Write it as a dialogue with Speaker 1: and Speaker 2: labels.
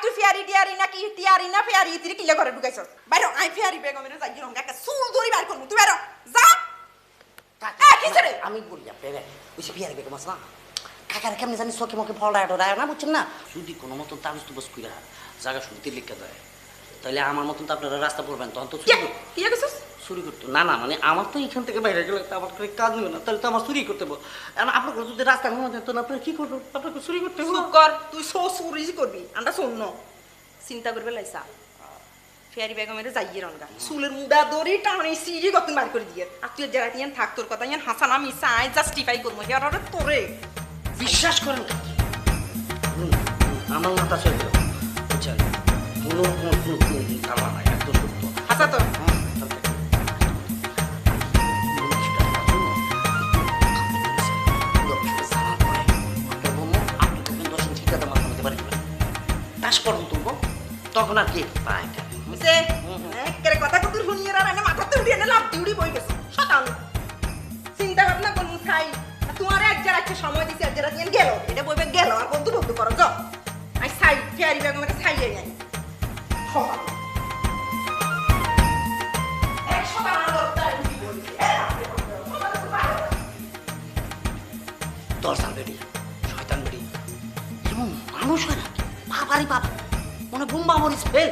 Speaker 1: তুই ফেয়ারি টিয়ারি নাকি টিয়ারি না ফেয়ারি তুই কিলে ঘরে ঢুকাইছ বাইরে আই ফেয়ারি বেগমের যাই রং একটা চুল ধরি বার করবো তুই বাইরে যা কিসে রে
Speaker 2: আমি বলি আপনার ওই যে বিয়ার বেগম আছে না কাকার কেমনি জানি চোখে মুখে ফলটা রায় না বুঝছেন না যদি কোনো মতন তার বস করে জায়গা শুনতে লিখে দেয় তাহলে আমার মতন তো আপনারা রাস্তা পড়বেন তখন তো
Speaker 1: কি গেছিস
Speaker 2: চুরি করতো না না মানে আমার তো এখান থেকে বাইরে গেলে তো আমার করে কাজ নেবে না তাহলে তো আমার চুরি করতে হবে আপনাকে যদি রাস্তা ঘুমা দেন তো আপনারা কি করবেন আপনাকে চুরি করতে হবে
Speaker 1: চুপ কর তুই সো চুরি করবি আমরা শূন্য চিন্তা করবে লাইসা ফেয়ারি বেগমের যাইয়ে রঙা চুলের মুডা দড়ি টানি সিঁড়ি গতন বার করে দিয়ে আর তুই যারা ইয়ান থাক তোর কথা ইয়ান হাসান আমি চাই জাস্টিফাই করবো ইয়ার তোরে
Speaker 2: বিশ্বাস করেন আমার মাথা চলে গেল বুঝছেন কোনো কামা নাই একদম সত্য
Speaker 1: হাসা তো
Speaker 2: তখন আর কি
Speaker 1: কথা কত শুনিয়ে মাথা তো উড়িয়ে লাভ উড়ি বই গেছে শতান চিন্তা ভাবনা করুন খাই তোমার এক যারা একটা সময় দিচ্ছে এক যারা দিয়ে গেল এটা বইবে গেল আর বন্ধু বন্ধু করো যাও আমি ছাই ফেয়ারি ব্যাগ আমাকে ছাইয়ে যাই
Speaker 2: দর্শন বেড়ি শয়তান বেড়ি মানুষ হয় না বাবারই বাবা মনে বোম্বা মরিস ফেল